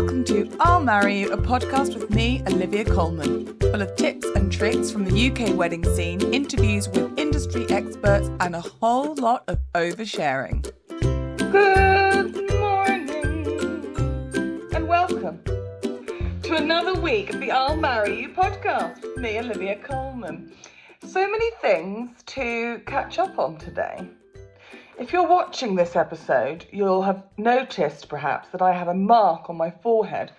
Welcome to I'll Marry You, a podcast with me, Olivia Coleman, full of tips and tricks from the UK wedding scene, interviews with industry experts, and a whole lot of oversharing. Good morning, and welcome to another week of the I'll Marry You podcast with me, Olivia Coleman. So many things to catch up on today. If you're watching this episode, you'll have noticed perhaps that I have a mark on my forehead.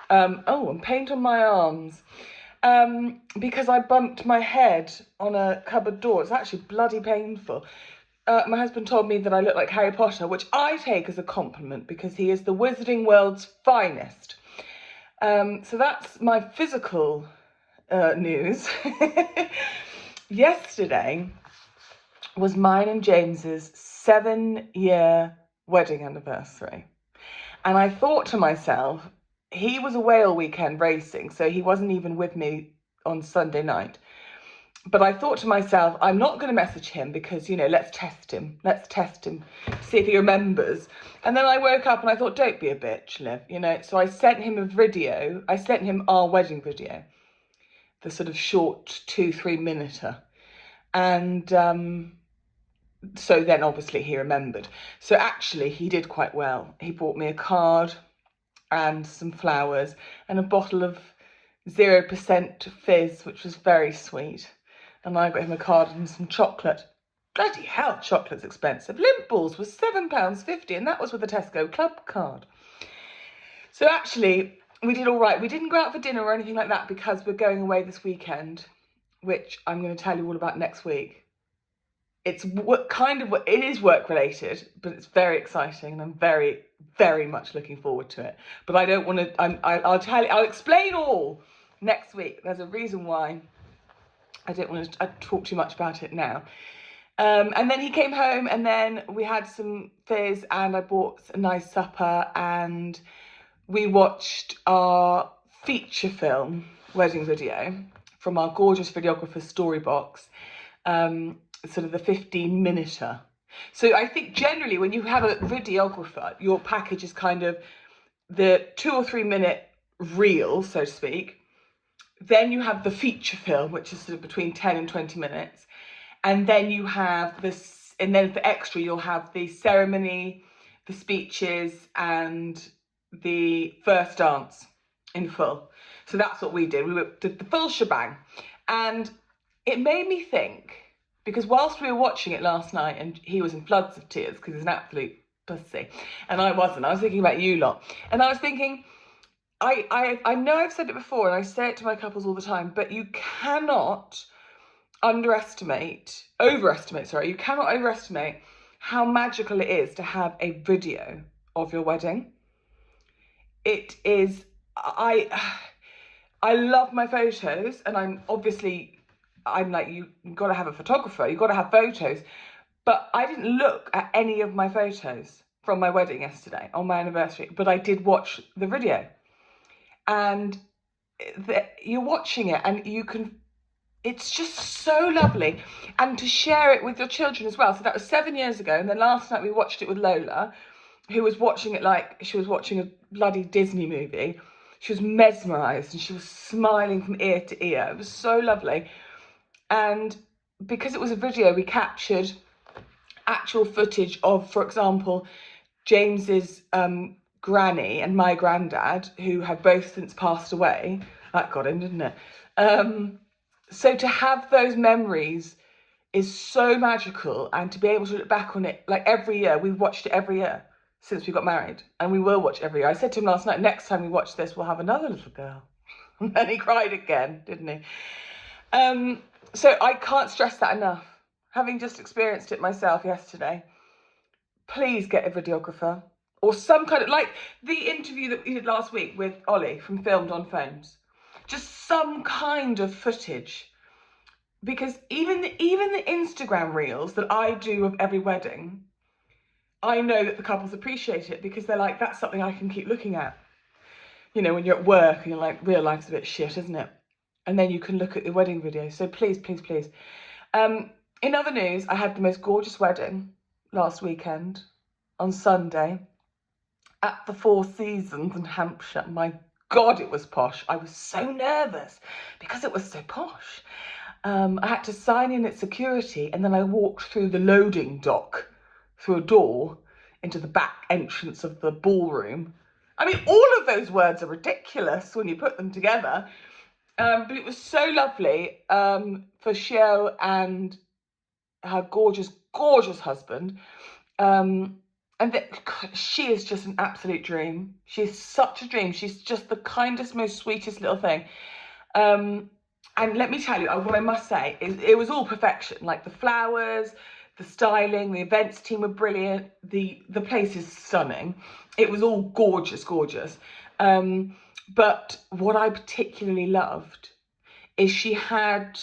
And paint on my arms. Because I bumped my head on a cupboard door. It's actually bloody painful. My husband told me that I look like Harry Potter, which I take as a compliment because he is the wizarding world's finest. So that's my physical news. Yesterday was mine and James's 7-year wedding anniversary. And I thought to myself, he was away all weekend racing, so he wasn't even with me on Sunday night. But I thought to myself, I'm not going to message him because, let's test him, see if he remembers. And then I woke up and I thought, don't be a bitch, Liv, So I sent him a video. I sent him our wedding video, the sort of short 2-3 minuter. And so then obviously he remembered. So actually he did quite well. He bought me a card and some flowers and a bottle of 0% fizz, which was very sweet. And I got him a card and some chocolate. Bloody hell, chocolate's expensive. Limp balls was £7.50 and that was with a Tesco Club card. So actually we did all right. We didn't go out for dinner or anything like that because we're going away this weekend, which I'm going to tell you all about next week. It is work related, but it's very exciting and I'm very, very much looking forward to it. But I don't want to, I'll explain all next week. There's a reason why I don't want to talk too much about it now. And then he came home and then we had some fizz and I bought a nice supper and we watched our feature film wedding video from our gorgeous videographer Storybox, sort of the 15-minuter. So I think generally when you have a videographer, your package is kind of the 2 or 3 minute reel, so to speak. Then you have the feature film, which is sort of between 10 and 20 minutes. And then you have this, and then for extra, you'll have the ceremony, the speeches, and the first dance in full. So that's what we did. We did the full shebang. And it made me think, because whilst we were watching it last night, and he was in floods of tears because he's an absolute pussy, and I wasn't. I was thinking about you lot. And I was thinking, I know I've said it before, and I say it to my couples all the time, but you cannot overestimate how magical it is to have a video of your wedding. It is, I love my photos, and I'm like, you've got to have a photographer, you've got to have photos, but I didn't look at any of my photos from my wedding yesterday on my anniversary, but I did watch the video. And you're watching it and it's just so lovely. And to share it with your children as well. So that was 7 years ago. And then last night we watched it with Lola, who was watching it like she was watching a bloody Disney movie. She was mesmerised and she was smiling from ear to ear. It was so lovely. And because it was a video, we captured actual footage of, for example, James's granny and my granddad, who have both since passed away. That got him, didn't it? So to have those memories is so magical, and to be able to look back on it, like every year, we've watched it every year since we got married, and we will watch every year. I said to him last night, next time we watch this, we'll have another little girl. And then he cried again, didn't he? So I can't stress that enough. Having just experienced it myself yesterday, please get a videographer. Or some kind of, like the interview that we did last week with Ollie from Filmed on Phones. Just some kind of footage. Because even the Instagram reels that I do of every wedding, I know that the couples appreciate it because they're like, that's something I can keep looking at. When you're at work and you're like, real life's a bit shit, isn't it? And then you can look at the wedding video. So please, please, please. In other news, I had the most gorgeous wedding last weekend on Sunday. at the Four Seasons in Hampshire. My God, it was posh. I was so nervous because it was so posh. I had to sign in at security, and then I walked through the loading dock through a door into the back entrance of the ballroom. I mean, all of those words are ridiculous when you put them together. But it was so lovely for Shio and her gorgeous, gorgeous husband. She is just an absolute dream. She's such a dream. She's just the kindest, most sweetest little thing. And let me tell you, what I must say is it was all perfection. Like the flowers, the styling, the events team were brilliant. The place is stunning. It was all gorgeous, gorgeous. But what I particularly loved is she had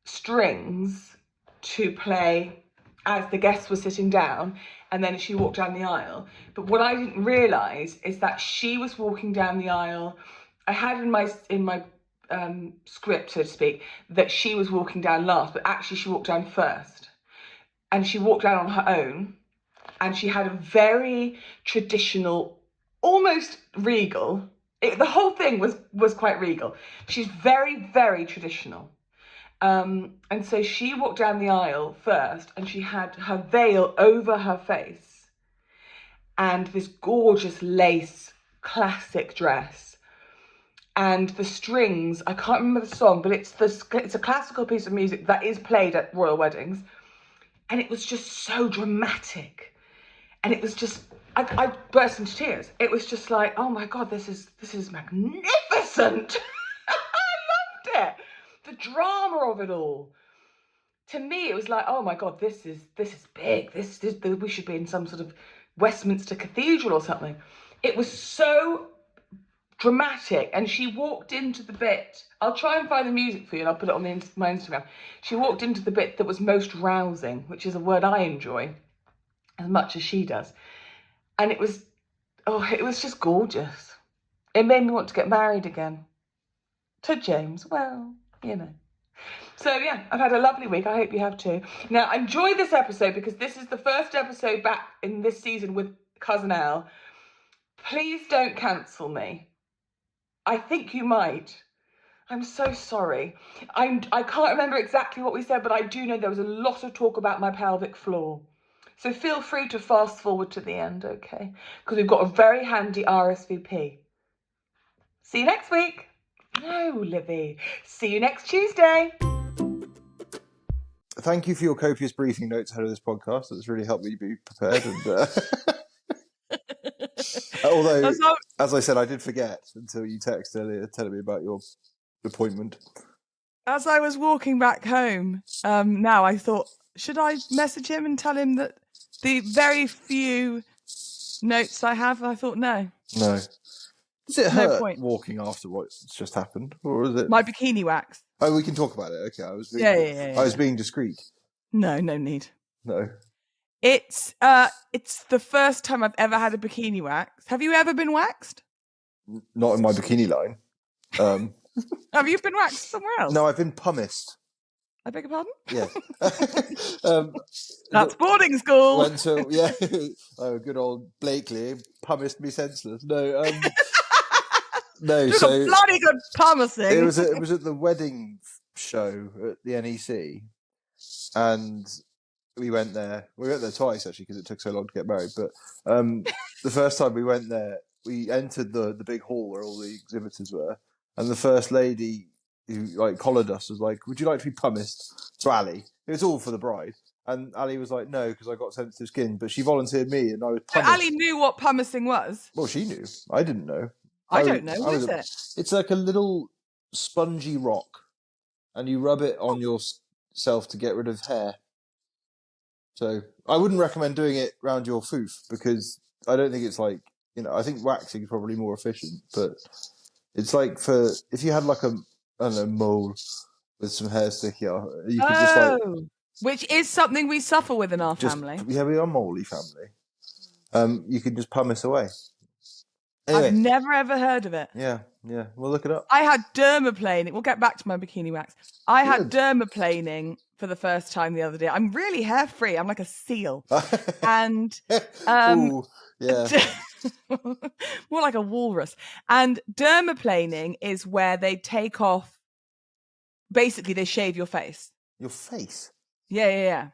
strings to play as the guests were sitting down, and then she walked down the aisle. But what I didn't realise is that she was walking down the aisle. I had in my script, so to speak, that she was walking down last, but actually she walked down first. And she walked down on her own, and she had a very traditional, almost regal. The whole thing was quite regal. She's very, very traditional. And so she walked down the aisle first, and she had her veil over her face and this gorgeous lace classic dress. And the strings, I can't remember the song, but it's a classical piece of music that is played at royal weddings. And it was just so dramatic. And it was just, I burst into tears. It was just like, oh my God, this is magnificent. I loved it. The drama of it all. To me, it was like, oh my God, this is big. We should be in some sort of Westminster Cathedral or something. It was so dramatic. And she walked into the bit, I'll try and find the music for you and I'll put it on my Instagram. She walked into the bit that was most rousing, which is a word I enjoy as much as she does. And it was just gorgeous. It made me want to get married again. To James, well, you know. So yeah, I've had a lovely week. I hope you have too. Now, enjoy this episode because this is the first episode back in this season with Cousin Elle. Please don't cancel me. I think you might. I'm so sorry. I can't remember exactly what we said, but I do know there was a lot of talk about my pelvic floor. So feel free to fast forward to the end, okay? Because we've got a very handy RSVP. See you next week. No, Livy. See you next Tuesday. Thank you for your copious briefing notes ahead of this podcast. It's really helped me be prepared. And although, as I said, I did forget until you texted earlier telling me about your appointment. As I was walking back home, now I thought, should I message him and tell him that the very few notes I have? I thought, no. No. Does it hurt walking after what's just happened? Or is it my bikini wax? Oh, we can talk about it. Okay, I was being discreet. No need. No. It's the first time I've ever had a bikini wax. Have you ever been waxed? Not in my bikini line. Have you been waxed somewhere else? No, I've been pumice. I beg your pardon? Yeah. That's boarding school. Oh, good old Blakely pumiced me senseless. No. No, took a bloody good pumicing. It was at the wedding show at the NEC, and we went there. We went there twice actually because it took so long to get married. But the first time we went there, we entered the big hall where all the exhibitors were, and the first lady who collared us was like, "Would you like to be pumiced?" to Ali. It was all for the bride. And Ali was like, no, because I got sensitive skin. But she volunteered me, and I was pumiced. So Ali knew what pumicing was? Well, she knew. I didn't know. I don't know. What is it? It's like a little spongy rock, and you rub it on yourself to get rid of hair. So I wouldn't recommend doing it around your foof because I don't think it's I think waxing is probably more efficient, but it's like for if you had a mole with some hair sticking out, you could just which is something we suffer with in our family. Yeah, we are a moley family. You could just pumice away. Anyway. I've never ever heard of it. Yeah. We'll look it up. I had dermaplaning. We'll get back to my bikini wax. I had dermaplaning for the first time the other day. I'm really hair free. I'm like a seal. And Ooh, yeah. More like a walrus. And dermaplaning is where they take off. Basically, they shave your face. Your face? Yeah.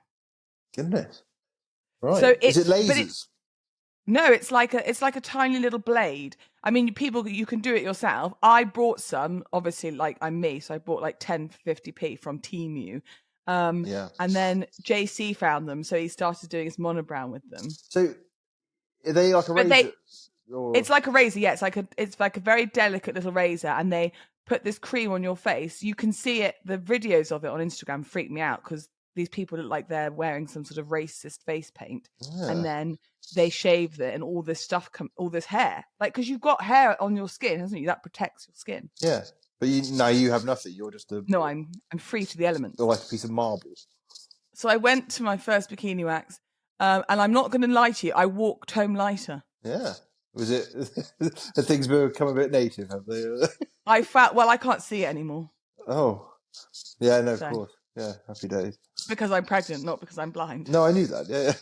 Goodness. Right. So Is it but lasers? no, it's like a tiny little blade. I mean, people, you can do it yourself. I bought some, obviously, like I'm me, so I bought like 10 for 50p from Temu. Yeah. And then JC found them, so he started doing his monobrow with them. So are they like a But razor? it's like a razor, yeah. It's like a very delicate little razor, and they put this cream on your face. You can see it. The videos of it on Instagram freak me out because these people look like they're wearing some sort of racist face paint, and then they shave it, and all this stuff all this hair, like, because you've got hair on your skin, hasn't you? That protects your skin. Yeah, but now you have nothing. You're just I'm free to the elements. You're like a piece of marble. So I went to my first bikini wax, and I'm not going to lie to you, I walked home lighter. Yeah. Was it? Have things become a bit native? Have they? I felt, well, I can't see it anymore. Oh, yeah, no, of course. Yeah, happy days. Because I'm pregnant, not because I'm blind. No, I knew that. Yeah.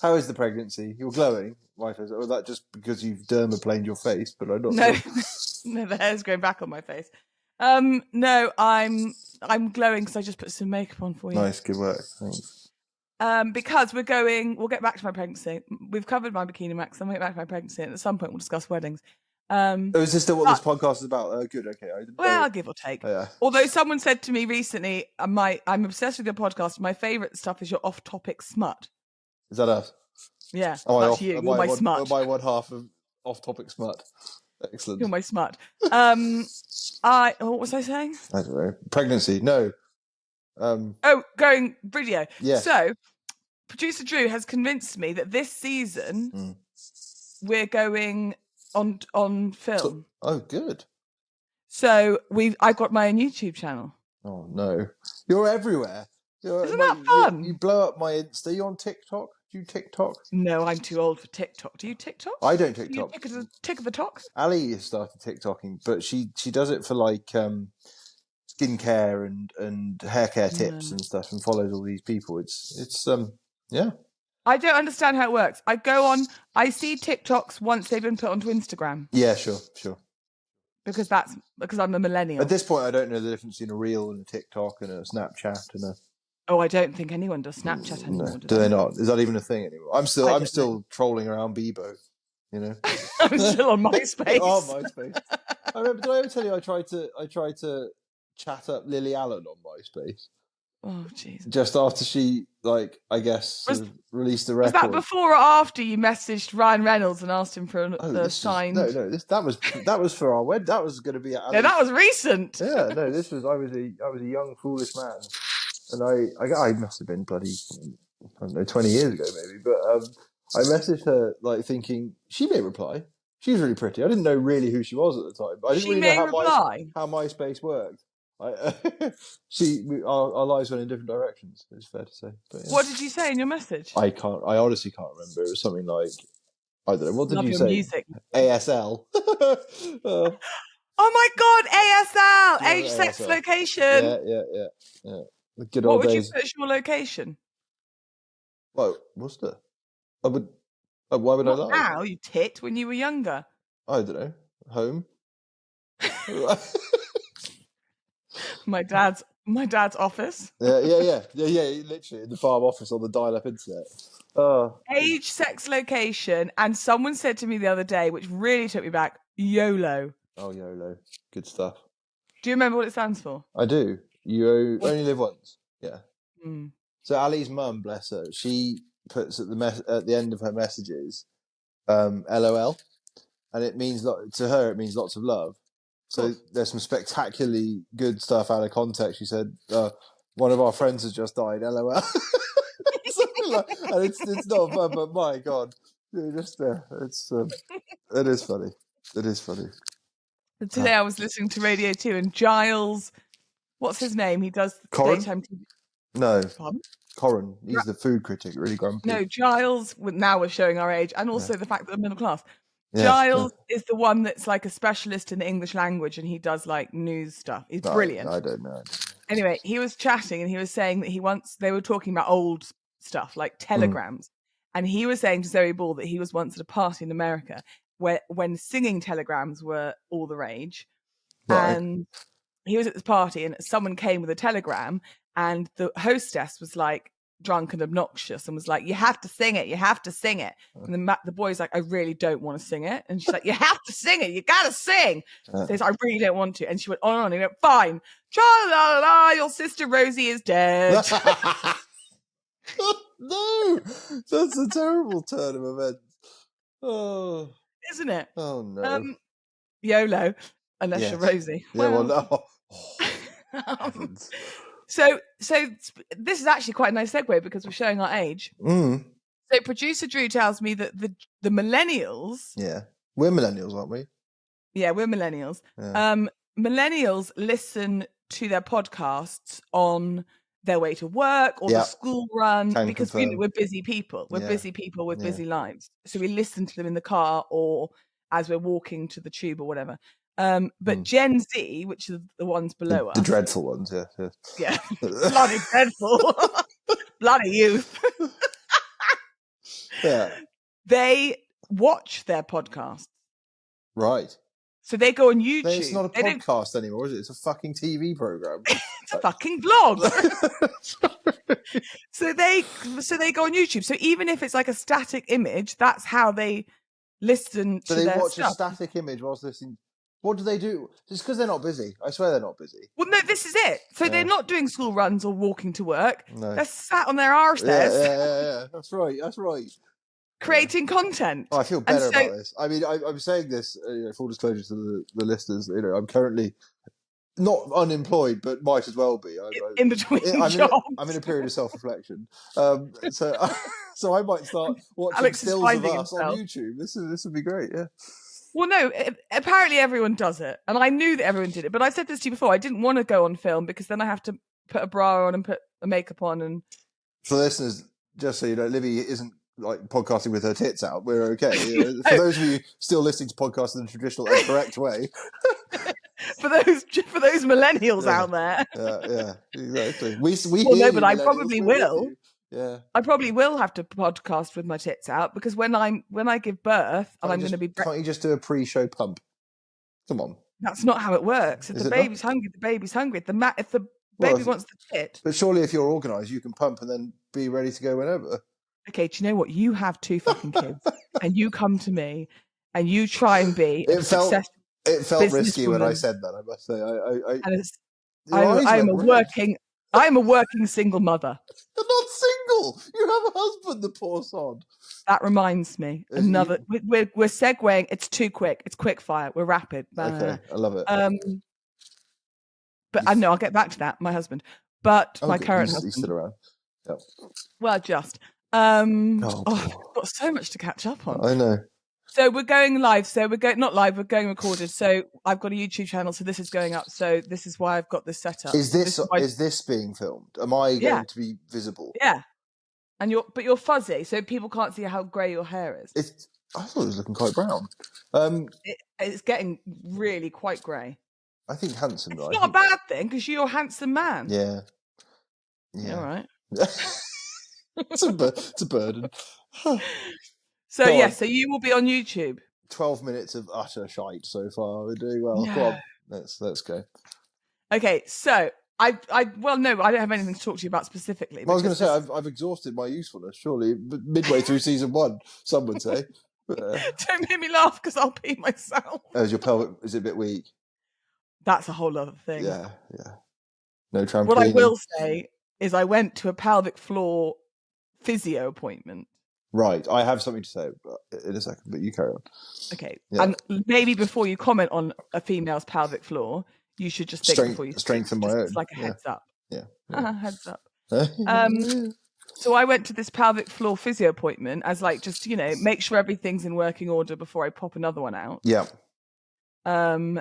How is the pregnancy? You're glowing, wife. Or that just because you've dermaplaned your face? But I'm not. No, sure. no, the hair's going back on my face. No, I'm glowing because I just put some makeup on for you. Nice, good work. Thanks. Because we'll get back to my pregnancy. We've covered my bikini wax, then we'll get back to my pregnancy, and at some point we'll discuss weddings. Is this still what this podcast is about? Good, okay. Well, give or take. Yeah. Although someone said to me recently, I'm obsessed with your podcast. My favourite stuff is your off-topic smut. Is that us? Yeah, that's you. You're my smut. My one half of off-topic smut. Excellent. You're my smut. What was I saying? I don't know. Pregnancy? No. Going video. Yeah. So, producer Drew has convinced me that this season we're going on film. Oh, good. So I've got my own YouTube channel. Oh no, you're everywhere. Isn't that fun? You blow up my Insta. Are you on TikTok? Do you TikTok? No, I'm too old for TikTok. Do you TikTok? I don't TikTok. Do you tick of the talk? Ali has started TikToking, but she does it for like skincare and hair care tips and stuff, and follows all these people. It's yeah. I don't understand how it works. I see TikToks once they've been put onto Instagram. Yeah, sure. Because I'm a millennial. At this point, I don't know the difference between a reel and a TikTok and a Snapchat and a. Oh, I don't think anyone does Snapchat anymore. No. Do they not? Is that even a thing anymore? I'm still trolling around Bebo. You know. I'm still on MySpace. Oh, MySpace. I remember. Did I ever tell you I tried to chat up Lily Allen on MySpace? Oh, jeez. Just after she, like, I guess, released the record. Was that before or after you messaged Ryan Reynolds and asked him for a signed? That was for our wedding. That was going to be. No, that was recent. Yeah, no, this was. I was a young foolish man, and I must have been bloody, I don't know, 20 years ago maybe. But I messaged her like thinking she may reply. She was really pretty. I didn't know really who she was at the time. But I didn't really know how MySpace worked. Our lives went in different directions. It's fair to say. But, yeah. What did you say in your message? I honestly can't remember. It was something like, I don't know. What did you say? Music. ASL. Oh my God! ASL. Yeah, Age, sex, location. Yeah. The good old days. What would you put as your location? Well, what's that? I would. Why would I lie? Now you tit when you were younger. I don't know. Home. My dad's office. Yeah. Literally in the farm office on the dial-up internet. Age, sex, location, and someone said to me the other day, which really took me back, YOLO. Oh, YOLO, good stuff. Do you remember what it stands for? I do. You only live once. Yeah. Mm. So Ali's mum, bless her, she puts at the end of her messages, LOL, and it means to her it means lots of love. So there's some spectacularly good stuff out of context. She said, one of our friends has just died, LOL. And it's not fun, but my God. It is funny. It is funny. Today I was listening to Radio 2 and Giles, what's his name? He does daytime TV. No. Corin. He's the food critic, really grumpy. No, Giles, now we're showing our age, and also the fact that we're middle class. Yes, Giles is the one that's like a specialist in the English language, and he does like news stuff. He's brilliant. I don't know. Anyway, he was chatting and he was saying that they were talking about old stuff like telegrams. And he was saying to Zoe Ball that he was once at a party in America when singing telegrams were all the rage. Right. And he was at this party and someone came with a telegram and the hostess was like drunk and obnoxious and was like, you have to sing it. You have to sing it. And the boy's like, I really don't want to sing it. And she's like, you have to sing it. You got to sing. So he's like, I really don't want to. And she went on and on. And he went, fine. Tra-la-la-la, your sister Rosie is dead. No, that's a terrible turn of events. Oh, isn't it? Oh no. YOLO, unless you're Rosie. Yeah, well, no. Oh, so this is actually quite a nice segue because we're showing our age. Mm. So producer Drew tells me that the millennials. Yeah, we're millennials, aren't we? Yeah, we're millennials. Yeah. Millennials listen to their podcasts on their way to work or the school run because we're busy people. We're busy people with busy lives. So we listen to them in the car or as we're walking to the tube or whatever. But Gen Z, which are the ones below us. The dreadful ones, yeah. Bloody dreadful. Bloody youth. Yeah. They watch their podcasts. Right. So they go on YouTube. It's not a podcast anymore, is it? It's a fucking TV program. It's a fucking blog. So they go on YouTube. So even if it's like a static image, that's how they listen to their stuff. So they watch a static image whilst listening. What do they do? Just because they're not busy. I swear they're not busy. Well, no, this is it. So they're not doing school runs or walking to work. No. They're sat on their arse Yeah. That's right. Creating content. Oh, I feel better about this. I mean, I'm saying this, full disclosure to the listeners, I'm currently not unemployed, but might as well be. In between jobs. I'm in a period of self-reflection. So I might start watching Alex stills of us on YouTube. This would be great, yeah. Well, no, apparently everyone does it. And I knew that everyone did it. But I said this to you before. I didn't want to go on film because then I have to put a bra on and put a makeup on. And for listeners, just so you know, Livy isn't like podcasting with her tits out. We're okay. For those of you still listening to podcasts in the traditional and correct way. for those millennials out there. Yeah, exactly. But I probably will. Yeah, I probably will have to podcast with my tits out because when I give birth and I'm going to be. Can't you just do a pre-show pump? Come on. That's not how it works. If the baby's hungry, the baby's hungry. If the baby wants the tit. But surely, if you're organised, you can pump and then be ready to go whenever. Okay, do you know what? You have 2 fucking kids, and you come to me, and you try and be. It felt risky when I said that. I must say, I'm a working single mother. You're not single. You have a husband, the poor sod. That reminds me. We're segueing. It's too quick. It's quick fire. We're rapid. Okay, I love it. But I know I'll get back to that. My husband, but my current husband. He's still around. Yeah. Well, just. I've got so much to catch up on. I know. So we're going live. So we're going not live. We're going recorded. So I've got a YouTube channel. So this is going up. So this is why I've got this set up. Is this being filmed? Am I going to be visible? Yeah. And you're fuzzy, so people can't see how grey your hair is. I thought it was looking quite brown. It's getting really quite grey. I think handsome. It's not a bad thing because you're a handsome man. Yeah. All right. It's a burden. So so you will be on YouTube. 12 minutes of utter shite so far. We're doing well. Yeah. Go on. Let's go. Okay, so I don't have anything to talk to you about specifically. I was going to say I've exhausted my usefulness. Surely midway through season 1, some would say. Don't make me laugh because I'll pee myself. Is your pelvic a bit weak? That's a whole other thing. Yeah. No trampoline. What I will say is I went to a pelvic floor physio appointment. Right. I have something to say in a second, but you carry on. Okay. Yeah. And maybe before you comment on a female's pelvic floor, you should just think before you strengthen my own. It's like a heads up. Yeah. Heads up. So I went to this pelvic floor physio appointment as just, make sure everything's in working order before I pop another one out. Yeah. And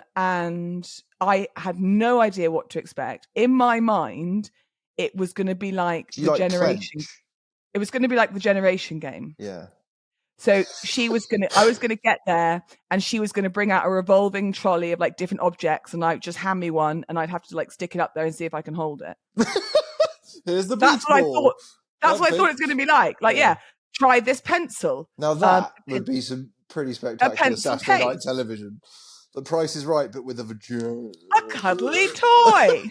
I had no idea what to expect. In my mind, it was going to be like the generation. It was going to be like the generation game. Yeah. So I was going to get there and she was going to bring out a revolving trolley of different objects and just hand me one and I'd have to stick it up there and see if I can hold it. Here's the That's what I thought. That's what I thought it's going to be like. try this pencil. Now that would be some pretty spectacular pencil Saturday case. night television. The Price is Right, but with a vagina. A cuddly toy.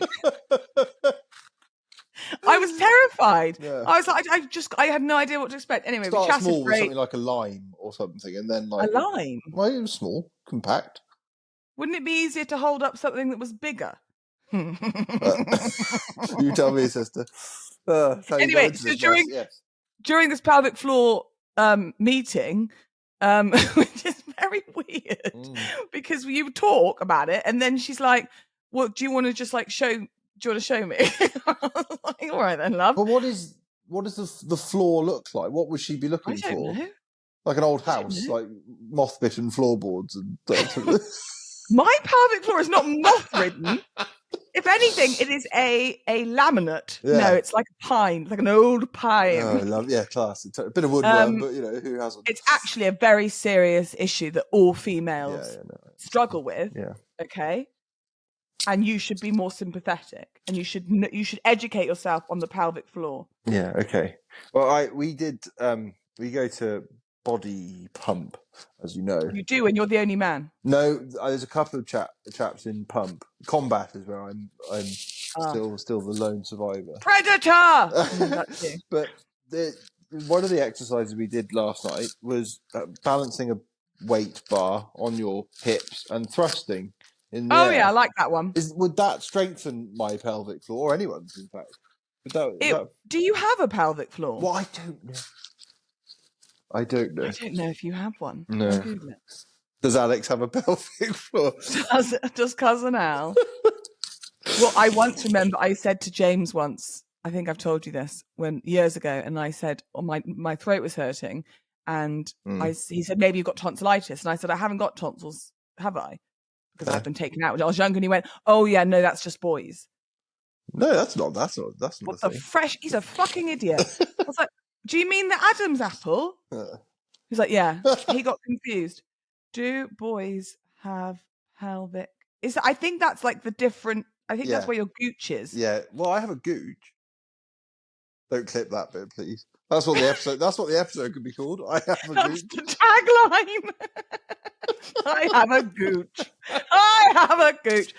I was terrified. Yeah. I was like, I had no idea what to expect. Anyway, we Start chatted small for with something like a lime or something, and then like a lime. Well, it was small, compact. Wouldn't it be easier to hold up something that was bigger? You tell me, sister. Anyway, so during this pelvic floor meeting, which is very weird because you talk about it, and then she's like, "Well, do you want to just like show? Do you want to show me?" I was like, all right then, love. But what does the floor look like? What would she be looking for? Know. Like an old house, like moth-bitten floorboards and My pelvic floor is not moth-ridden. If anything, it is a laminate. Yeah. No, it's like a pine, like an old pine. Oh, I love, class. It's a bit of woodworm, but who hasn't? It's actually a very serious issue that all females struggle with. Yeah. Okay. And you should be more sympathetic, and you should educate yourself on the pelvic floor. Yeah. Okay. Well, we go to Body Pump, as you know. You do, and you're the only man. No, there's a couple of chaps in Pump. Combat is where I'm still the lone survivor. Predator. That's you. But one of the exercises we did last night was balancing a weight bar on your hips and thrusting in the air. Yeah, I like that one. Would that strengthen my pelvic floor, or anyone's, in fact? Do you have a pelvic floor? Well, I don't know. I don't know if you have one. No. Does Alex have a pelvic floor? Does Cousin Al? Well, I once remember I said to James once, I think I've told you this, years ago, and I said, my throat was hurting, and he said, maybe you've got tonsillitis, and I said, I haven't got tonsils, have I? Because I've been taken out when I was younger, and he went, oh yeah, no, that's just boys. No, that's not. What the fresh? He's a fucking idiot. I was like, do you mean the Adam's apple? He's like, yeah. He got confused. Do boys have pelvic? I think that's like the different. I think that's where your gooch is. Yeah. Well, I have a gooch. Don't clip that bit, please. That's what the episode. That's what the episode could be called. I have a gooch. The tagline. I have a gooch. I have a gooch.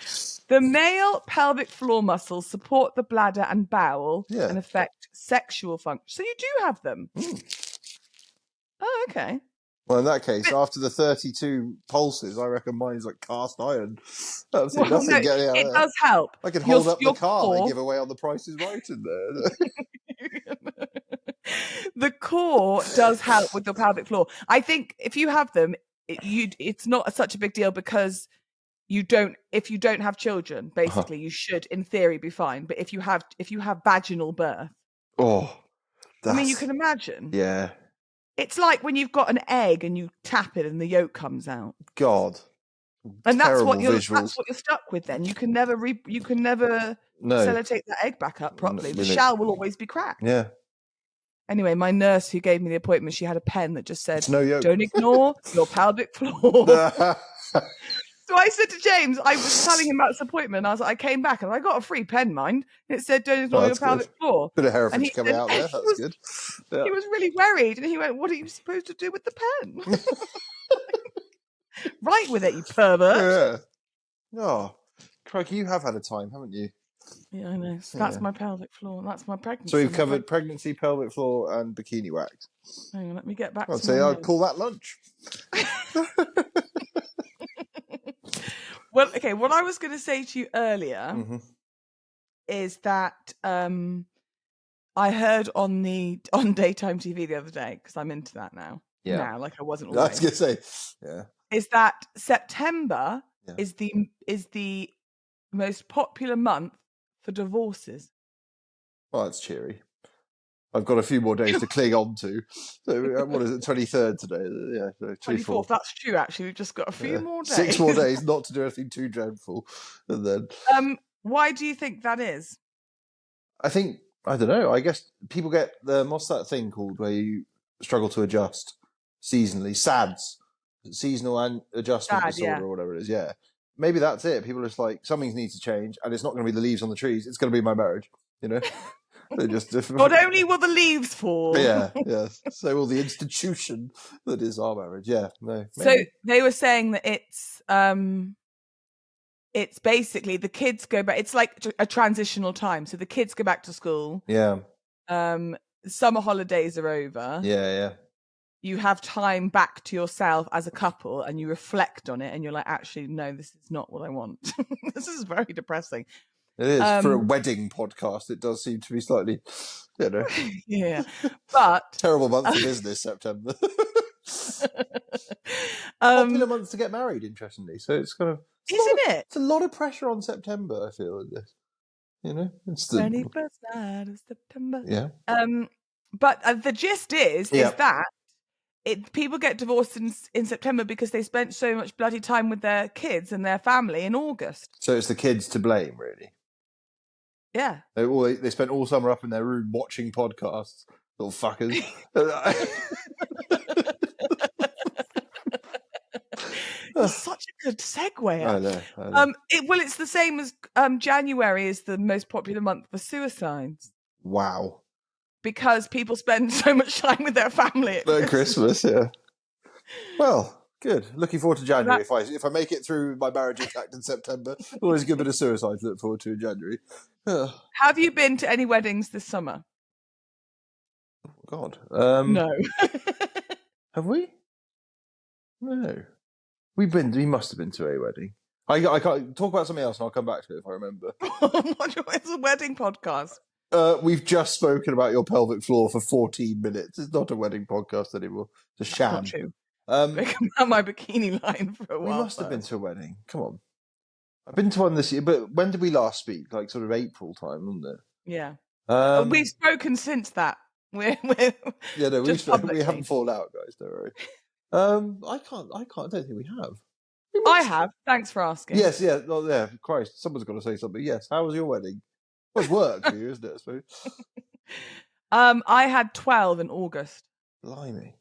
The male pelvic floor muscles support the bladder and bowel and affect sexual function. So you do have them. Oh, okay. Well, in that case, after the 32 pulses, I reckon mine's like cast iron. It does help. I could hold up the car and give away on the Price is Right in there. The core does help with the pelvic floor. I think if you have them, it's not such a big deal because if you don't have children, basically you should in theory be fine. But if you have vaginal birth, I mean, you can imagine. Yeah. It's like when you've got an egg and you tap it and the yolk comes out. God. And that's what you're stuck with then. You can never sellotape that egg back up properly. The shell will always be cracked. Yeah. Anyway, my nurse who gave me the appointment, she had a pen that just said, no yolk. Don't ignore your pelvic floor. So I said to James, I was telling him about this appointment, and I was like, I came back and I got a free pen, mind. And it said, don't ignore your pelvic floor. Bit of Herefordshire coming out there. That's good. Yeah. He was really worried, and he went, what are you supposed to do with the pen? Write with it, you pervert. Yeah. Oh, crikey, you have had a time, haven't you? Yeah, I know. So that's my pelvic floor. That's my pregnancy. So we've covered pregnancy, pelvic floor, and bikini wax. Hang on, let me get back I'd say I'd call that lunch. Well, okay, what I was going to say to you earlier is that I heard on daytime TV the other day, because I'm into that now. Yeah. Now, like I wasn't always. I was going to say, yeah. Is that September is the most popular month for divorces. Well, that's cheery. I've got a few more days to cling on to. So, what is it, 23rd today? Yeah, 24th. That's true, actually. We've just got a few more days. 6 more days not to do anything too dreadful. And then... why do you think that is? I don't know. I guess people get what's that thing called where you struggle to adjust seasonally? SADS. Seasonal and adjustment disorder or whatever it is. Yeah. Maybe that's it. People are just like, something needs to change and it's not going to be the leaves on the trees. It's going to be my marriage, you know? They're just Not only will the leaves fall. Yeah. So will the institution that is our marriage. Yeah. No. So Maybe. they were saying that it's basically the kids go back. It's like a transitional time. So the kids go back to school. Yeah. Summer holidays are over. Yeah. You have time back to yourself as a couple and you reflect on it and you're like, actually, no, this is not what I want. This is very depressing. It is. For a wedding podcast, it does seem to be slightly, Yeah. But terrible month for business, September. Popular month to get married, interestingly. So it's kind of... It's a lot of pressure on September, I feel, in this. It's the 21st night of September. Yeah. But the gist is that people get divorced in September because they spent so much bloody time with their kids and their family in August. So it's the kids to blame, really. Yeah. They spent all summer up in their room watching podcasts, little fuckers. It's such a good segue. I know. It's the same as January is the most popular month for suicides. Wow. Because people spend so much time with their family at Christmas. Yeah. Well, good. Looking forward to January. If I make it through my marriage intact in September, always a good bit of suicide to look forward to in January. Have you been to any weddings this summer? Oh, God. No. Have we? No. We must have been to a wedding. I can't talk about something else and I'll come back to it if I remember. It's a wedding podcast. We've just spoken about your pelvic floor for 14 minutes. It's not a wedding podcast anymore. It's a sham. Not true. Spoken about my bikini line for a while. We must have been to a wedding. Come on. I've been to one this year, but when did we last speak? Like sort of April time, wasn't it? Yeah. We've spoken since that. We haven't fallen out, guys. Don't worry. I don't think we have. I have. Thanks for asking. Yes, yeah. Oh, yeah. Christ, someone's got to say something. Yes. How was your wedding? It was work for you, isn't it? I suppose. I had 12 in August. Blimey.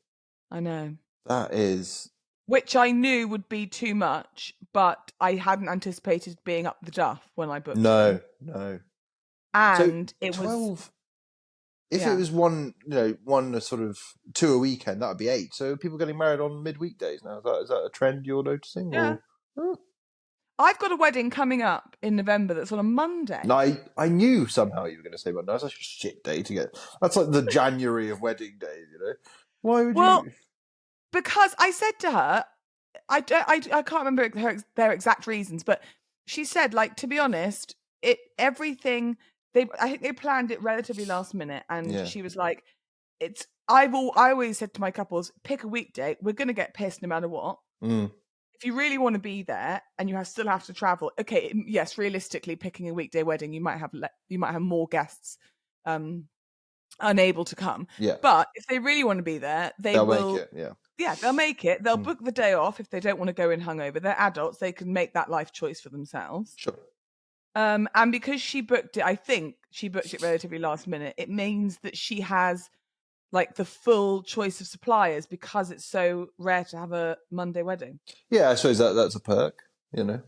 I know. That is. Which I knew would be too much, but I hadn't anticipated being up the duff when I booked. No. And so it 12, was. If it was one sort of 2 a weekend, that would be 8. So people getting married on midweekdays now. Is that a trend you're noticing? Yeah. Or... I've got a wedding coming up in November that's on a Monday. No, I knew somehow you were going to say Monday. That's such a shit day to get. That's like the January of wedding days, Why would you? Because I said to her, I can't remember their exact reasons, but she said, like, to be honest, everything I think they planned it relatively last minute, and she was like, I always said to my couples, pick a weekday. We're going to get pissed no matter what. If you really want to be there and you still have to travel, okay, yes, realistically, picking a weekday wedding, you might have more guests unable to come. Yeah. But if they really want to be there, they'll make it. Yeah. Yeah, they'll make it. They'll book the day off if they don't want to go in hungover. They're adults; they can make that life choice for themselves. Sure. And because she booked it, I think she booked it relatively last minute. It means that she has like the full choice of suppliers because it's so rare to have a Monday wedding. Yeah, I suppose that's a perk, But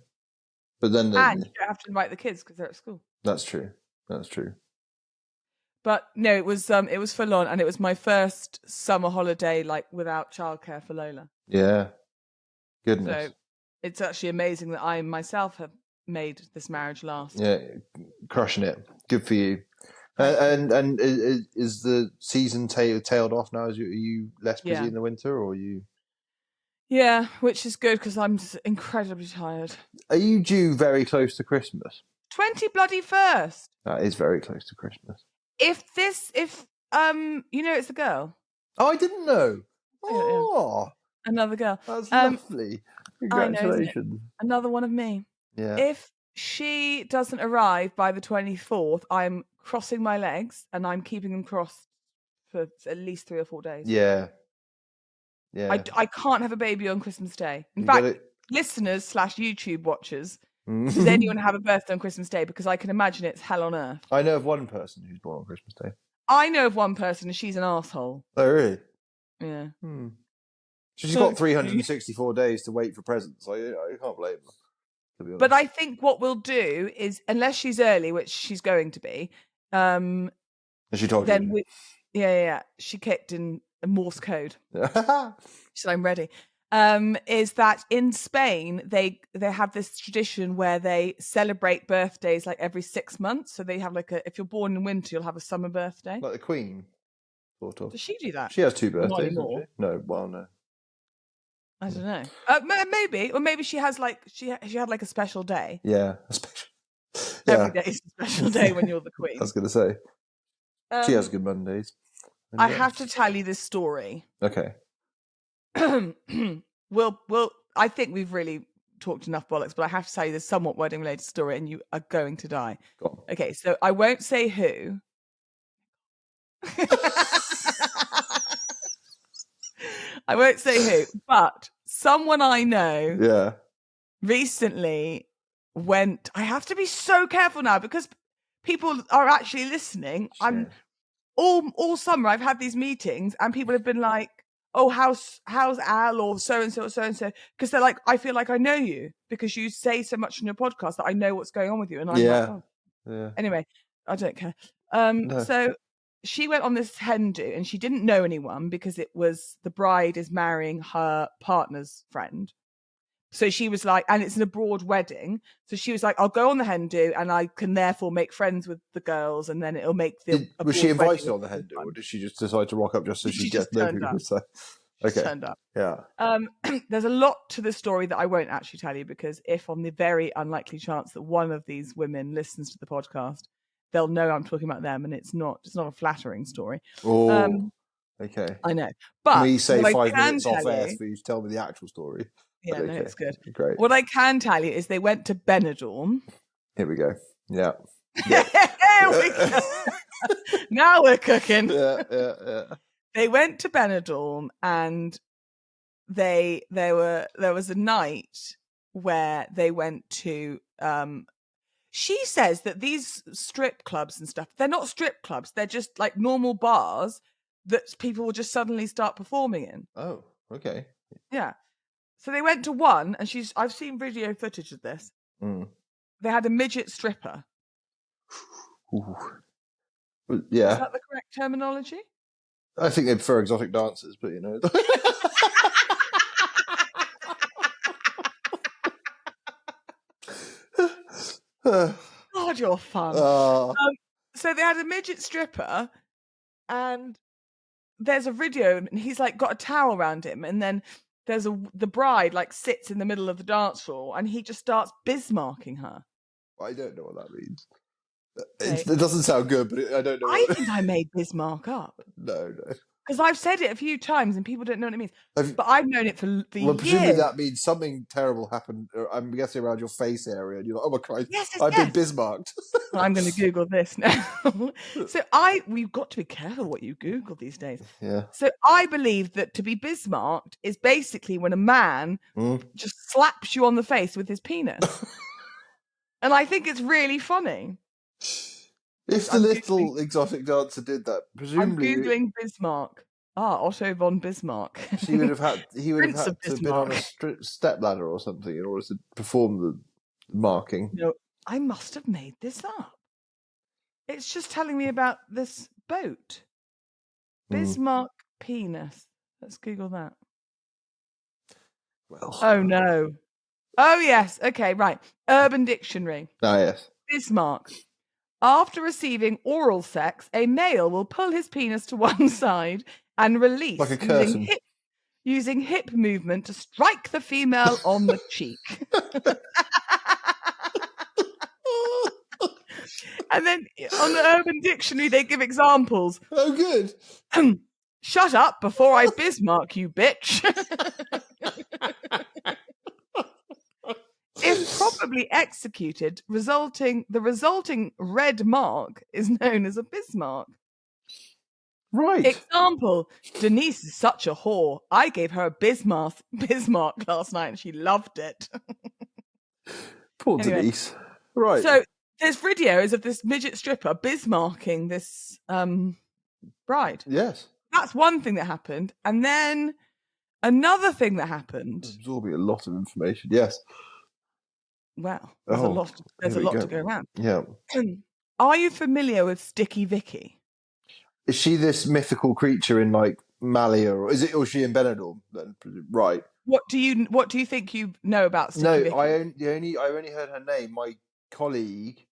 then you don't have to invite the kids because they're at school. That's true. But no, it was full on, and it was my first summer holiday like without childcare for Lola. Yeah, goodness. So it's actually amazing that I myself have made this marriage last. Yeah, crushing it. Good for you. And is the season tailed off now? Are you less busy in the winter, or are you? Yeah, which is good because I'm incredibly tired. Are you due very close to Christmas? 21st. That is very close to Christmas. If it's a girl. Oh, I didn't know. Oh, another girl. That's lovely. Congratulations. Know, another one of me. Yeah. If she doesn't arrive by the 24th, I'm crossing my legs and I'm keeping them crossed for at least 3 or 4 days. Yeah. I can't have a baby on Christmas Day. In fact, listeners / YouTube watchers, does anyone have a birthday on Christmas Day? Because I can imagine it's hell on earth. I know of one person who's born on Christmas Day. I know of one person and she's an arsehole. Oh, really? Yeah. She's got 364 days to wait for presents. I can't blame her, to be honest. But I think what we'll do is, unless she's early, which she's going to be, And she told then you. she kicked in Morse code. Yeah. She said, I'm ready. Is that in Spain they have this tradition where they celebrate birthdays like every 6 months. So they have if you're born in winter, you'll have a summer birthday. Like the Queen, sort of. Does she do that? She has 2 birthdays, Not doesn't anymore. she? No, well, no. I don't know. Maybe, or maybe she has she had like a special day. Yeah, a special. Every day is a special day when you're the Queen. I was going to say. She has good Mondays. I have to tell you this story. Okay. I think we've really talked enough bollocks, but I have to tell you this somewhat wedding related story and you are going to die. Go on. Okay, so I won't say who. I won't say who, but someone I know recently went. I have to be so careful now because people are actually listening. I'm all summer I've had these meetings and people have been like, oh, how's Al or so and so, because they're like, I feel like I know you because you say so much in your podcast that I know what's going on with you, and I'm like, oh. Anyway, I don't care. No. So she went on this hen do and she didn't know anyone because it was the bride is marrying her partner's friend. So she was like, and it's an abroad wedding. So she was like, I'll go on the hen do and I can therefore make friends with the girls and then it'll make the. Was she invited on the hen do or did she just decide to rock up just so she gets to know people? So, okay. Turned up. Yeah. There's a lot to the story that I won't actually tell you because if on the very unlikely chance that one of these women listens to the podcast, they'll know I'm talking about them and it's not a flattering story. Oh, okay. I know. But can we say 5 minutes off air for you to tell me the actual story? Yeah, no, it's good. Great. What I can tell you is they went to Benidorm. Here we go. Yeah. Here we go. Now we're cooking. Yeah. They went to Benidorm and there was a night where they went to she says that these strip clubs and stuff, they're not strip clubs, they're just like normal bars that people will just suddenly start performing in. Oh, okay. Yeah. So they went to one, and I've seen video footage of this. They had a midget stripper. Ooh. Yeah. Is that the correct terminology? I think they prefer exotic dancers, but you know. God, you're fun. So they had a midget stripper, and there's a video, and he's like got a towel around him, and then the bride like sits in the middle of the dance floor, and he just starts Bismarcking her. I don't know what that means. It doesn't sound good, but I don't know. I think I made Bismarck up. No. Because I've said it a few times and people don't know what it means. But I've known it for years. Presumably that means something terrible happened, I'm guessing, around your face area. And you're like, oh my Christ, I've been Bismarcked. Well, I'm going to Google this now. So we've got to be careful what you Google these days. Yeah. So I believe that to be Bismarcked is basically when a man just slaps you on the face with his penis. And I think it's really funny. If the little exotic dancer did that, presumably I'm Googling Bismarck. Otto von Bismarck. He would have had to have been on a step ladder or something in order to perform the marking. No, I must have made this up. It's just telling me about this boat. Bismarck penis. Let's Google that. Well. Oh no. Oh yes. Okay, right. Urban Dictionary. Ah yes. Bismarck. After receiving oral sex, a male will pull his penis to one side and release like a curtain. using hip movement to strike the female on the cheek. And then on the Urban Dictionary, they give examples. Oh, good. Shut up before I Bismarck you, bitch. If properly executed, the resulting red mark is known as a Bismarck. Right. Example, Denise is such a whore. I gave her a Bismarck last night and she loved it. Poor Denise. Right. So there's videos of this midget stripper Bismarcking this bride. Yes. That's one thing that happened. And then another thing that happened. Absorbing a lot of information. Yes. Well, there's a lot to go around. Yeah. Are you familiar with Sticky Vicky? Is she this mythical creature in like Malia, or is she in Benidorm? Then right. What do you think you know about Sticky No, Vicky? I only heard her name. My colleague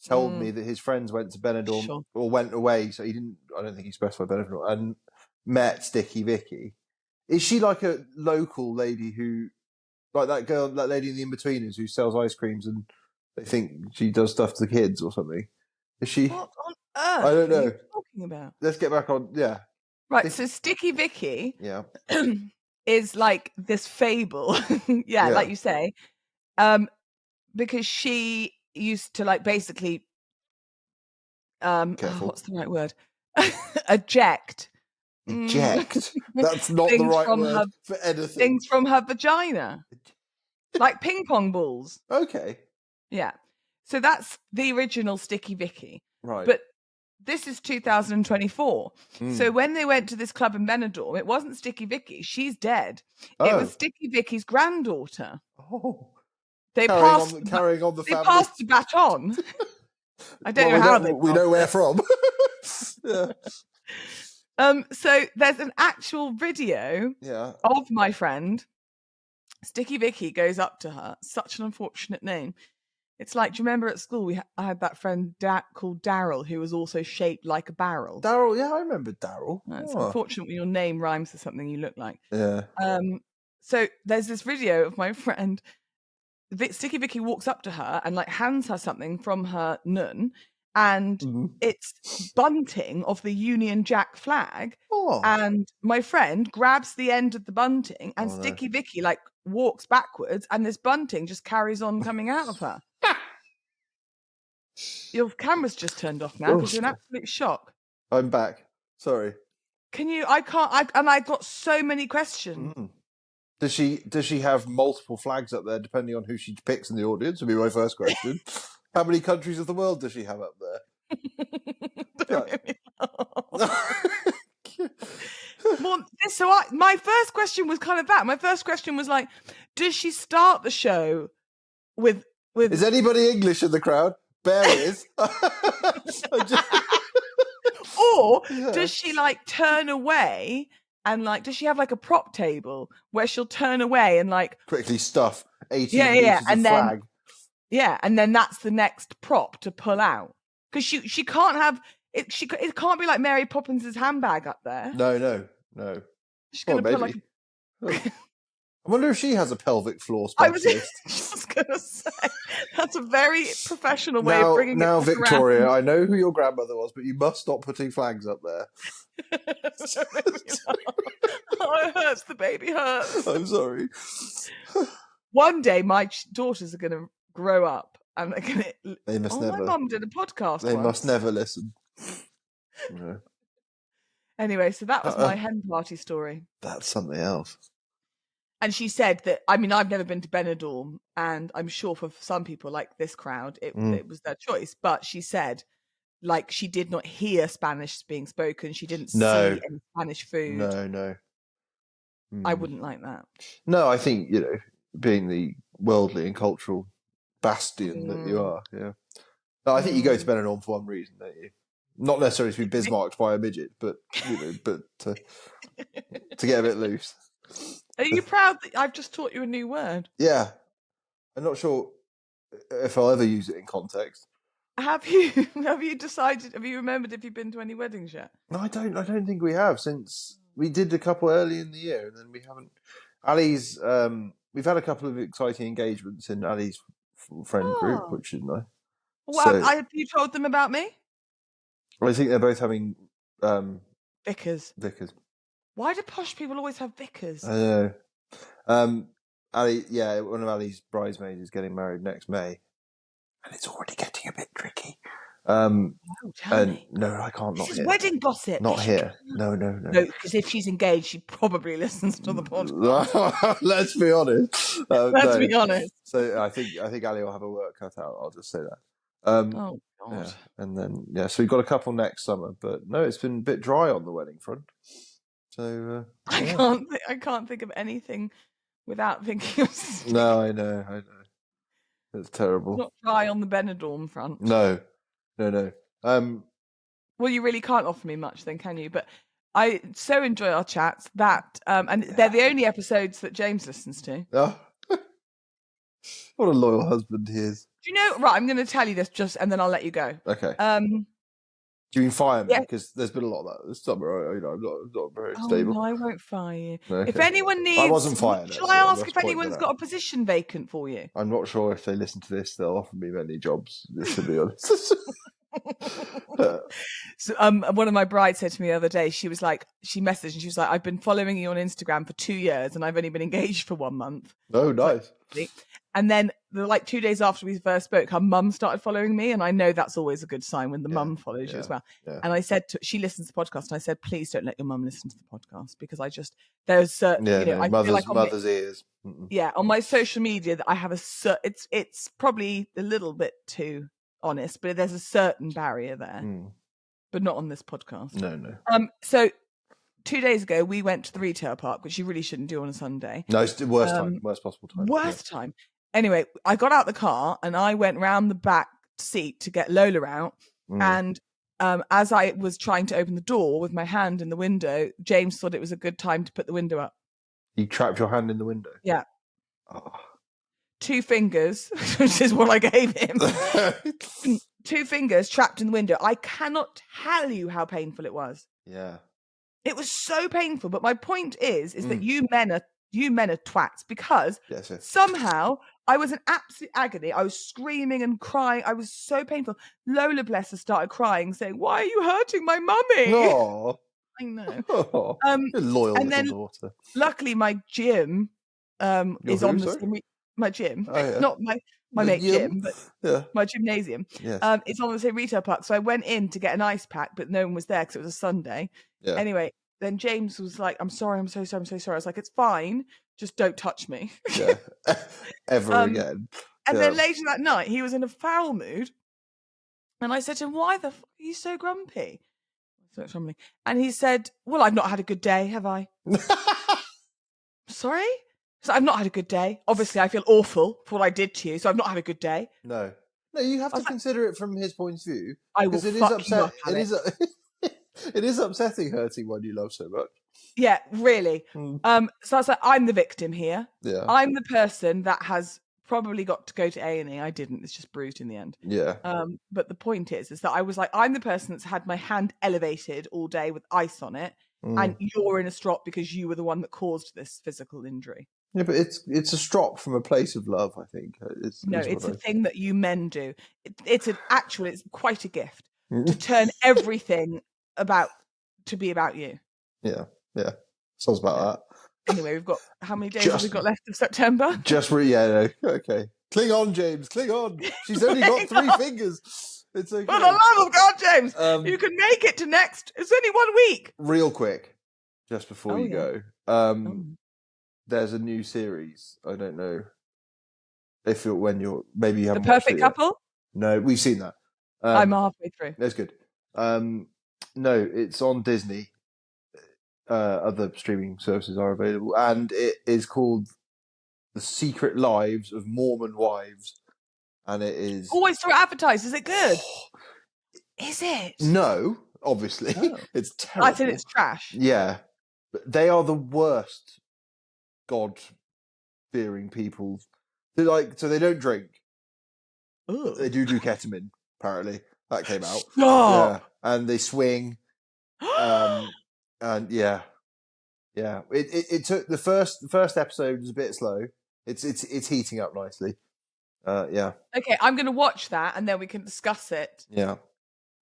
told me that his friends went to Benidorm Sure. or went away, so he didn't. I don't think he specified Benidorm and met Sticky Vicky. Is she like a local lady who, like that lady in the Inbetweeners who sells ice creams and they think she does stuff to the kids or something? Is she? What on I earth don't are you know. talking about? Let's get back on. Yeah. Right, so Sticky Vicky Yeah. is like this fable, yeah, like you say, because she used to like basically, Careful. what's the right word? Eject. Eject. That's not the Things right from word her for anything. things from her vagina, like ping pong balls. Okay. Yeah, so that's the original Sticky Vicky. Right. But this is 2024. So when they went to this club in Benidorm, it wasn't Sticky Vicky. She's dead. It was Sticky Vicky's granddaughter. Oh. They Carrying on the they family. passed the baton. I don't know how we know where from. Yeah. So there's an actual video of my friend. Sticky Vicky goes up to her. Such an unfortunate name. It's like, do you remember at school I had that friend called Daryl who was also shaped like a barrel? Daryl, yeah, I remember Daryl. It's unfortunate when your name rhymes with something you look like. Yeah. So there's this video of my friend. Sticky Vicky walks up to her and like hands her something from her nun, and it's bunting of the Union Jack flag. And my friend grabs the end of the bunting, and Sticky Vicky like walks backwards, and this bunting just carries on coming out of her. Your camera's just turned off now because you're in absolute shock. I'm back. Sorry. Can you? I can't. I got so many questions. Does she have multiple flags up there depending on who she picks in the audience? Would be my first question. How many countries of the world does she have up there? Well, my first question was kind of that. My first question was like, does she start the show with? Is anybody English in the crowd? Bear with. Or does she like turn away and like, does she have like a prop table where she'll turn away and like quickly stuff 18 meters of flag? Yeah, and then that's the next prop to pull out because she can't have it. It can't be like Mary Poppins's handbag up there. No. She's gonna put like. I wonder if she has a pelvic floor specialist. I was just going to say, that's a very professional way of bringing it now, Victoria, around. I know who your grandmother was, but you must stop putting flags up there. Oh, it hurts. The baby hurts. I'm sorry. One day, my daughters are going to grow up and they're going to... They must never. My mum did a podcast They once. must never listen. No. Anyway, so that was my hen party story. That's something else. And she said that, I mean, I've never been to Benidorm, and I'm sure for some people like this crowd, it was their choice. But she said, like, she did not hear Spanish being spoken. She didn't see any Spanish food. No. I wouldn't like that. No, I think, being the worldly and cultural bastion that you are, yeah. No, I think you go to Benidorm for one reason, don't you? Not necessarily to be bismarcked by a midget, but, but to get a bit loose. Are you proud that I've just taught you a new word? Yeah. I'm not sure if I'll ever use it in context. Have you decided, have you remembered if you've been to any weddings yet? No, I don't think we have, since we did a couple early in the year and then we haven't. Ali's, we've had a couple of exciting engagements in Ali's friend group, which is nice. Well, have you told them about me? I think they're both having vicars. Why do posh people always have vicars? I know. Ali, one of Ali's bridesmaids is getting married next May, and it's already getting a bit tricky. Tell me. No, I can't. This not is here. Wedding gossip. Not here. No. No, because if she's engaged, she probably listens to the podcast. Let's be honest. Let's be honest. So I think Ali will have a work cut out. I'll just say that. Oh God. Yeah. And then so we've got a couple next summer, but no, it's been a bit dry on the wedding front. So I can't think of anything without thinking of. No, I know. It's terrible. Not dry on the Benidorm front. No. Well, you really can't offer me much then, can you? But I so enjoy our chats that, and they're the only episodes that James listens to. Oh. What a loyal husband he is. Do you know? Right, I'm going to tell you this and then I'll let you go. Okay. Do you mean fire me? Because there's been a lot of that this summer. I'm not very stable. No, I won't fire you. Okay. If anyone needs, I wasn't fired. Shall I ask if anyone's got a position vacant for you? I'm not sure if they listen to this, they'll offer me many jobs. To be honest. So, one of my brides said to me the other day, she messaged and she was like, I've been following you on Instagram for 2 years and I've only been engaged for 1 month. Oh, nice. And then, 2 days after we first spoke, her mum started following me, and I know that's always a good sign when the mum follows you as well. Yeah. And I said, she listens to the podcast, and I said, please don't let your mum listen to the podcast, because there's certain, I feel like mother's ears. Yeah, on my social media, that I have it's probably a little bit too honest, but there's a certain barrier there, but not on this podcast. No. So 2 days ago, we went to the retail park, which you really shouldn't do on a Sunday. No, it's the worst possible time. Worst time. Anyway, I got out the car and I went round the back seat to get Lola out. And as I was trying to open the door with my hand in the window, James thought it was a good time to put the window up. You trapped your hand in the window? Yeah. Oh. 2 fingers, which is what I gave him. 2 fingers trapped in the window. I cannot tell you how painful it was. Yeah. It was so painful. But my point is that you men are twats, because somehow I was in absolute agony. I was screaming and crying. I was so painful. Lola, bless her, started crying, saying, "Why are you hurting my mummy?" Oh, I know. Loyal and then, little daughter. Luckily, my gym is on the same. My gym, not my mate Jim, but my gymnasium. Yes. It's on the same retail park. So I went in to get an ice pack, but no one was there because it was a Sunday. Yeah. Anyway, then James was like, "I'm sorry, I'm so sorry, I'm so sorry." I was like, "It's fine, just don't touch me." Yeah. Ever again. And then later that night, he was in a foul mood, and I said to him, "Why the fuck are you so grumpy?" So grumbling, and he said, "Well, I've not had a good day, have I?" Sorry. So I've not had a good day. Obviously, I feel awful for what I did to you, so I've not had a good day. No, you have to consider it from his point of view. I will fuck you up, Alex. It is upsetting hurting one you love so much. Yeah, really. So I was like, I'm the victim here. Yeah. I'm the person that has probably got to go to A&E. I didn't. It's just bruised in the end. Yeah. But the point is that I was like, I'm the person that's had my hand elevated all day with ice on it, and you're in a strop because you were the one that caused this physical injury. Yeah, but it's a strop from a place of love, I think. It's a thing that you men do. It's quite a gift to turn everything to be about you. Yeah. Sounds about that. Anyway, we've got how many days have we got left of September? Okay. Cling on, James. Cling on. She's only got 3 fingers. It's okay. For the love of God, James, you can make it to next. It's only 1 week. Real quick, just before you go. There's a new series. I don't know if you haven't. The Perfect Couple? No, we've seen that. I'm halfway through. That's good. No, it's on Disney. Other streaming services are available, and it is called The Secret Lives of Mormon Wives, and it is always through advertised. Is it good? Is it? No, obviously it's terrible. I said it's trash. Yeah, but they are the worst God-fearing people. So they don't drink. But they do ketamine. Apparently, that came out. Stop. Yeah, and they swing. And yeah. It took the first episode was a bit slow. It's heating up nicely. Yeah. Okay, I'm going to watch that and then we can discuss it. Yeah.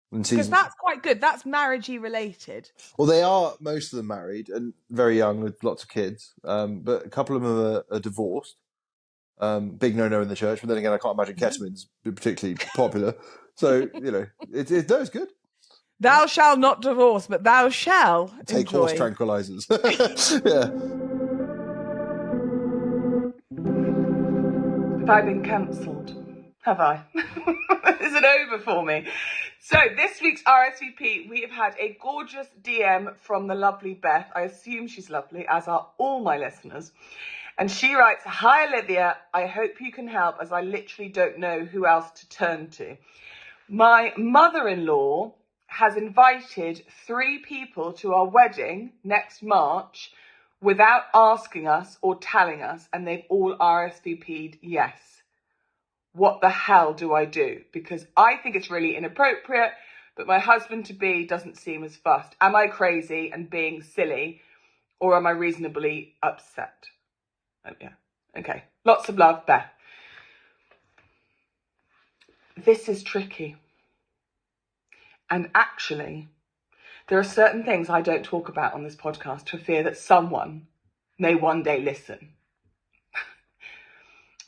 Because that's quite good. That's marriagey related. Well, most of them married and very young with lots of kids. But a couple of them are divorced. Big no-no in the church. But then again, I can't imagine ketamine's particularly popular. So, it's good. Thou shalt not divorce, but thou shall take enjoy. Horse tranquilizers. Yeah. Have I been cancelled? Have I? Is it over for me? So this week's RSVP, we have had a gorgeous DM from the lovely Beth. I assume she's lovely, as are all my listeners. And she writes, "Hi Olivia, I hope you can help, as I literally don't know who else to turn to. My mother-in-law has invited 3 people to our wedding next March without asking us or telling us, and they've all RSVP'd yes. What the hell do I do? Because I think it's really inappropriate, but my husband-to-be doesn't seem as fussed. Am I crazy and being silly, or am I reasonably upset? Oh, yeah. Okay. Lots of love, Beth. This is tricky. And actually, there are certain things I don't talk about on this podcast for fear that someone may one day listen.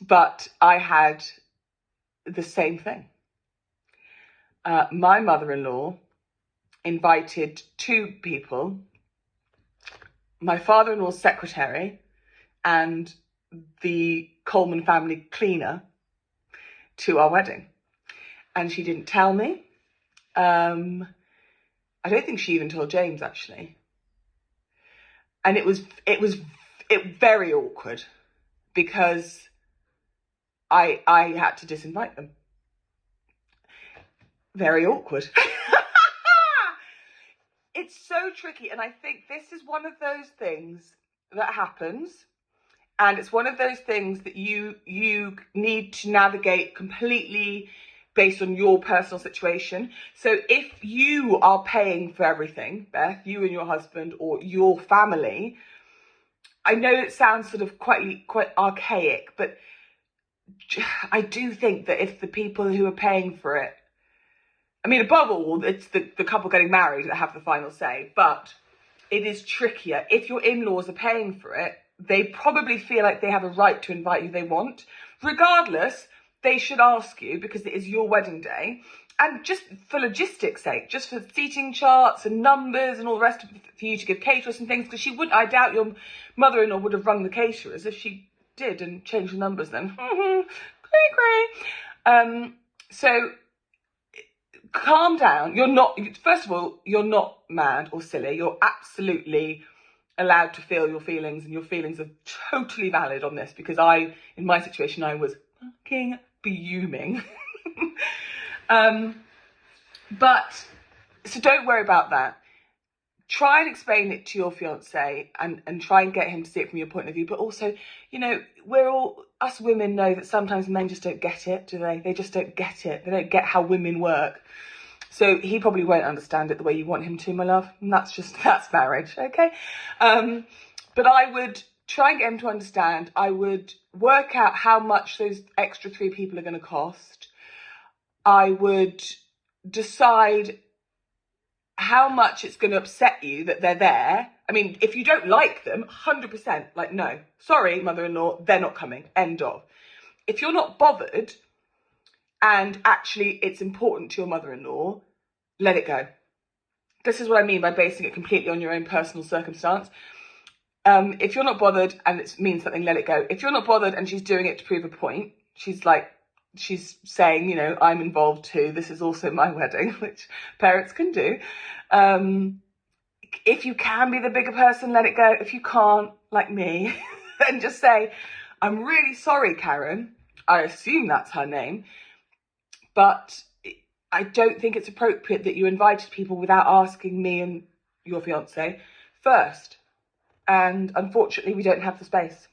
But I had the same thing. My mother-in-law invited 2 people, my father-in-law's secretary and the Coleman family cleaner, to our wedding. And she didn't tell me. I don't think she even told James, actually. And it was very awkward because I had to disinvite them. Very awkward. It's so tricky. And I think this is one of those things that happens. And it's one of those things that you need to navigate completely based on your personal situation. So if you are paying for everything, Beth, you and your husband or your family, I know it sounds sort of quite archaic, but I do think that if the people who are paying for it, I mean, above all, it's the couple getting married that have the final say, but it is trickier. If your in-laws are paying for it, they probably feel like they have a right to invite who they want. Regardless, they should ask you because it is your wedding day. And just for logistics' sake, just for seating charts and numbers and all the rest of it, for you to give caterers and things, because I doubt your mother-in-law would have rung the caterers if she did and changed the numbers then. Cray. So calm down. First of all, you're not mad or silly. You're absolutely allowed to feel your feelings, and your feelings are totally valid on this, because in my situation, I was fucking fuming. But so don't worry about that. Try and explain it to your fiance and try and get him to see it from your point of view. But also, us women know that sometimes men just don't get it, do they? They just don't get it. They don't get how women work. So he probably won't understand it the way you want him to, my love. And that's marriage, okay? But I would try and get him to understand. I would work out how much those extra 3 people are going to cost. I would decide how much it's going to upset you that they're there. I mean, if you don't like them, 100%, like, no, sorry, mother-in-law, they're not coming, end of. If you're not bothered and actually it's important to your mother-in-law, let it go. This is what I mean by basing it completely on your own personal circumstance. If you're not bothered and it means something, let it go. If you're not bothered and she's doing it to prove a point, she's saying, I'm involved too. This is also my wedding, which parents can do. If you can be the bigger person, let it go. If you can't, like me, then just say, I'm really sorry, Karen. I assume that's her name. But I don't think it's appropriate that you invited people without asking me and your fiance first. And unfortunately, we don't have the space.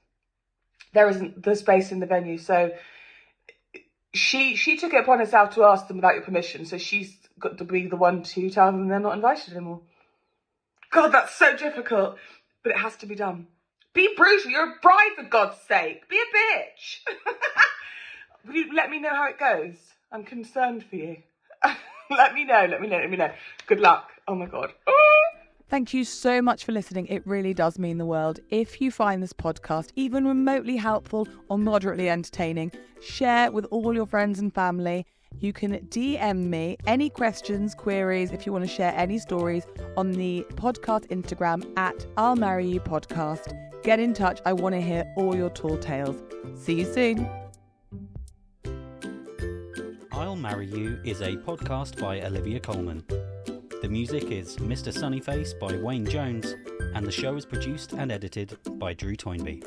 There isn't the space in the venue. So she took it upon herself to ask them without your permission. So she's got to be the one to tell them they're not invited anymore. God, that's so difficult. But it has to be done. Be brutal. You're a bride, for God's sake. Be a bitch. Will you let me know how it goes? I'm concerned for you. Let me know. Good luck. Oh, my God. Thank you so much for listening. It really does mean the world. If you find this podcast even remotely helpful or moderately entertaining, share with all your friends and family. You can DM me any questions, queries, if you want to share any stories on the podcast Instagram at I'll Marry You Podcast. Get in touch. I want to hear all your tall tales. See you soon. I'll Marry You is a podcast by Olivia Coleman. The music is Mr. Sunnyface by Wayne Jones, and the show is produced and edited by Drew Toynbee.